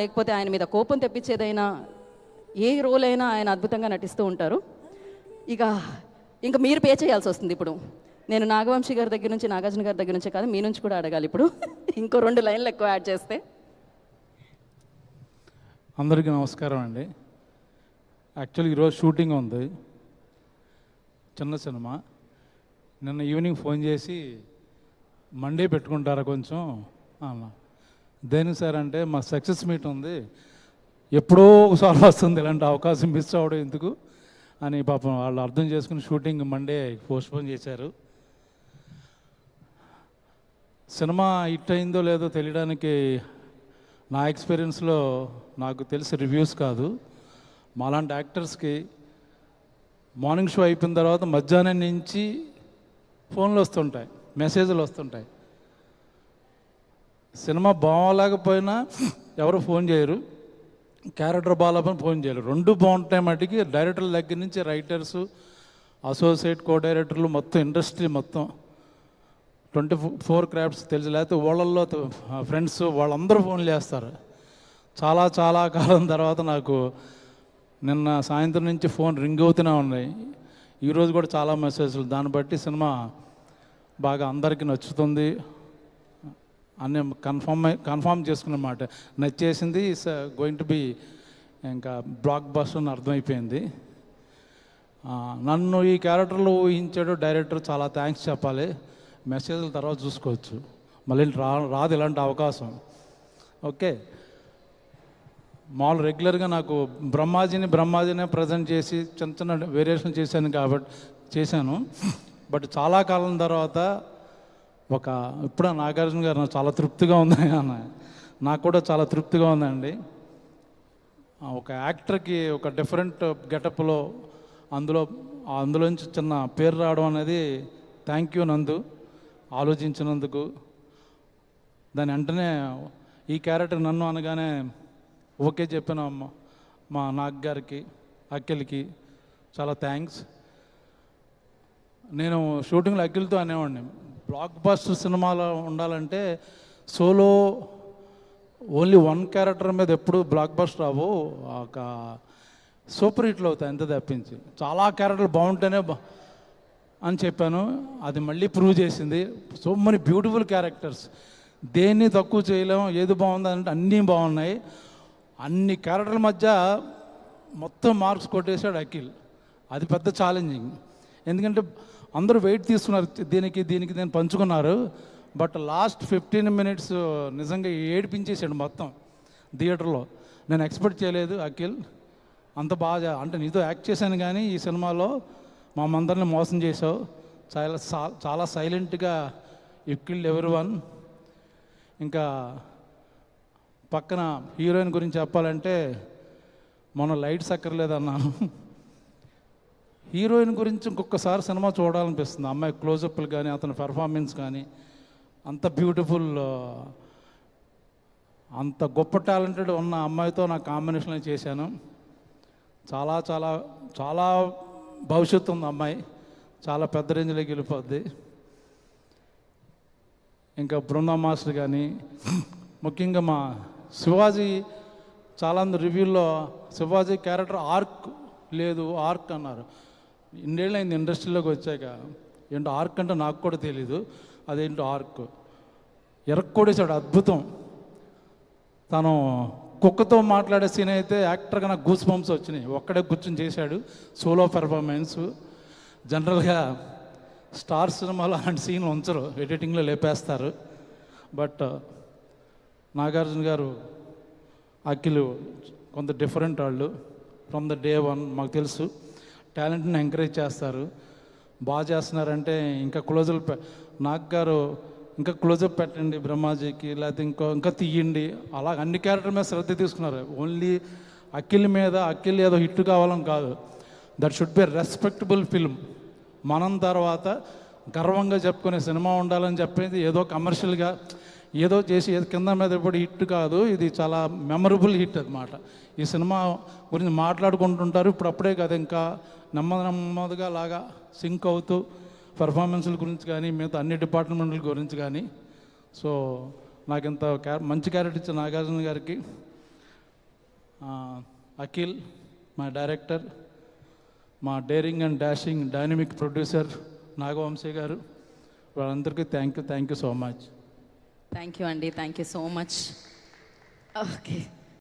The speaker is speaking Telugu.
లేకపోతే ఆయన మీద కోపం తెప్పించేదైనా ఏ రోల్ అయినా ఆయన అద్భుతంగా నటిస్తూ ఉంటారు. ఇంకా మీరు పే చేయాల్సి వస్తుంది. ఇప్పుడు నేను నాగవంశీ గారి దగ్గర నుంచి, నాగార్జున గారి దగ్గర నుంచే కాదు, మీ నుంచి కూడా అడగాలి ఇప్పుడు. ఇంకో 2 లైన్లు ఎక్కువ యాడ్ చేస్తే. అందరికీ నమస్కారం అండి. యాక్చువల్లీ ఈరోజు షూటింగ్ ఉంది, చిన్న సినిమా. నిన్న ఈవినింగ్ ఫోన్ చేసి మండే పెట్టుకుంటారా కొంచెం అన్న. దేనికి సార్ అంటే మా సక్సెస్ మీట్ ఉంది, ఎప్పుడో ఒకసారి వస్తుంది, ఇలాంటి అవకాశం మిస్ అవ్వడం ఎందుకు అని పాపం వాళ్ళు అర్థం చేసుకుని షూటింగ్ మండే పోస్ట్పోన్ చేశారు. సినిమా హిట్ అయిందో లేదో తెలియడానికి నా ఎక్స్పీరియన్స్లో నాకు తెలిసి రివ్యూస్ కాదు, మాలాంటి యాక్టర్స్కి మార్నింగ్ షో అయిపోయిన తర్వాత మధ్యాహ్నం నుంచి ఫోన్లు వస్తుంటాయి, మెసేజ్లు వస్తుంటాయి. సినిమా బాగోలేకపోయినా ఎవరు ఫోన్ చేయరు, క్యారెక్టర్ బాగాలేకపోయినా ఫోన్ చేయరు. 2 బాగుంటాయి మటుకి. డైరెక్టర్ల దగ్గర నుంచి రైటర్సు, అసోసియేట్ కో డైరెక్టర్లు, మొత్తం ఇండస్ట్రీ మొత్తం 24 క్రాఫ్ట్స్ తెలుసు, లేకపోతే వాళ్ళల్లో ఫ్రెండ్స్ వాళ్ళందరూ ఫోన్లు చేస్తారు. చాలా చాలా కాలం తర్వాత నాకు నిన్న సాయంత్రం నుంచి ఫోన్ రింగ్ అవుతూనే ఉన్నాయి. ఈరోజు కూడా చాలా మెసేజ్లు. దాన్ని బట్టి సినిమా బాగా అందరికీ నచ్చుతుంది అని కన్ఫామ్ చేసుకున్నమాట. నచ్చేసింది, ఇట్స్ గోయింగ్ టు బి ఇంకా బ్లాక్ బస్టర్ అని అర్థమైపోయింది. నన్ను ఈ క్యారెక్టర్లో ఊహించాడు డైరెక్టర్, చాలా థ్యాంక్స్ చెప్పాలి. మెసేజ్ల తర్వాత చూసుకోవచ్చు, మళ్ళీ రాదు ఇలాంటి అవకాశం. ఓకే, మామూలు రెగ్యులర్గా నాకు బ్రహ్మాజీనే ప్రజెంట్ చేసి చిన్న చిన్న వేరియేషన్ చేశాను. బట్ చాలా కాలం తర్వాత ఇప్పుడు నాగార్జున గారు నాకు చాలా తృప్తిగా ఉంది అన్న, నాకు కూడా చాలా తృప్తిగా ఉందండి. ఒక యాక్టర్కి ఒక డిఫరెంట్ గెటప్లో అందులోంచి చిన్న పేరు రావడం అనేది థ్యాంక్ యూ నందు, ఆలోచించినందుకు. దాని వెంటనే ఈ క్యారెక్టర్ నన్ను అనగానే ఓకే చెప్పాను మా నాగ్ గారికి, అఖిల్కి చాలా థ్యాంక్స్. నేను షూటింగ్లో అఖిల్తో అనేవాడిని, బ్లాక్ బస్టర్ సినిమాలో ఉండాలంటే సోలో ఓన్లీ 1 క్యారెక్టర్ మీద ఎప్పుడు బ్లాక్ బస్టర్ రావు, ఒక సూపర్ హిట్లు అవుతాయి ఎంత తప్పించి. చాలా క్యారెక్టర్లు బాగుంటేనే అని చెప్పాను, అది మళ్ళీ ప్రూవ్ చేసింది. సో మెనీ బ్యూటిఫుల్ క్యారెక్టర్స్, దేన్ని తక్కువ చేయలేము. ఏది బాగుందంటే అన్నీ బాగున్నాయి. అన్ని క్యారెక్టర్ల మధ్య మొత్తం మార్క్స్ కొట్టేశాడు అఖిల్. అది పెద్ద ఛాలెంజింగ్, ఎందుకంటే అందరూ వెయిట్ తీసుకున్నారు, దీనికి నేను పంచుకున్నారు. బట్ లాస్ట్ 15 మినిట్స్ నిజంగా ఏడిపించేసాడు మొత్తం థియేటర్లో. నేను ఎక్స్పెక్ట్ చేయలేదు అఖిల్ అంత బాగా. అంటే నీతో యాక్ట్ చేశాను కానీ ఈ సినిమాలో మా అందరిని మోసం చేసావు. చాలా సైలెంట్గా యు కిల్డ్ ఎవరీవన్. ఇంకా పక్కన హీరోయిన్ గురించి చెప్పాలంటే మొన్న లైట్స్ అక్కర్లేదన్నాను. హీరోయిన్ గురించి ఇంకొకసారి సినిమా చూడాలనిపిస్తుంది. అమ్మాయి క్లోజప్లు కానీ అతని పెర్ఫార్మెన్స్ కానీ అంత బ్యూటిఫుల్, అంత గొప్ప టాలెంటెడ్ ఉన్న అమ్మాయితో నా కాంబినేషన్ చేశాను. చాలా చాలా చాలా భవిష్యత్తు ఉంది అమ్మాయి, చాలా పెద్ద రేంజ్లోకి వెళ్ళిపోద్ది. ఇంకా బృందా మాస్టర్ కానీ, ముఖ్యంగా మా శివాజీ, చాలామంది రివ్యూల్లో శివాజీ క్యారెక్టర్ ఆర్క్ అన్నారు. ఇన్నేళ్ళైంది ఇండస్ట్రీలోకి వచ్చాక, ఏంటో ఆర్క్ అంటే నాకు కూడా తెలీదు. అదేంటో ఆర్క్ ఎరక్కొడేశాడు, అద్భుతం. తను కుక్కతో మాట్లాడే సీన్ అయితే యాక్టర్గా నాకు గూస్ బంప్స్ వచ్చినాయి. ఒక్కడే కూర్చొని చేశాడు సోలో పెర్ఫార్మెన్స్. జనరల్గా స్టార్ సినిమాలో అలాంటి సీన్లు ఉంచరు, ఎడిటింగ్లో లేపేస్తారు. బట్ నాగార్జున గారు, అఖిల్ కొంత డిఫరెంట్ వాళ్ళు. ఫ్రమ్ ద డే 1 మాకు తెలుసు, టాలెంట్ని ఎంకరేజ్ చేస్తారు. బాగా చేస్తున్నారంటే ఇంకా నాగ్ గారు ఇంకా క్లోజప్ పెట్టండి బ్రహ్మాజీకి, లేకపోతే ఇంకా తీయండి, అలా అన్ని క్యారెక్టర్ మీద శ్రద్ధ తీసుకున్నారు. ఓన్లీ అఖిల్ ఏదో హిట్ కావాలని కాదు. That should be respectable film. మనం తర్వాత గర్వంగా చెప్పుకునే సినిమా ఉండాలని చెప్పేది ఏదో కమర్షియల్గా ఏదో చేసి కింద మీద ఇప్పుడు హిట్ కాదు, ఇది చాలా మెమరబుల్ హిట్ అన్నమాట. ఈ సినిమా గురించి మాట్లాడుకుంటుంటారు అప్పుడే కదా, ఇంకా నెమ్మదిగా లాగా సింక్ అవుతూ పెర్ఫార్మెన్స్ల గురించి కానీ మిగతా అన్ని డిపార్ట్మెంట్ల గురించి కానీ. సో నాకు ఇంత మంచి క్యారెక్టర్ ఇచ్చిన నాగార్జున గారికి అఖిల్ మా డైరెక్టర్, మా daring and dashing dynamic producer Nagavamsi గారు, వాళ్ళందరికీ thank you so much. Thank you అండి, thank you so much. Okay.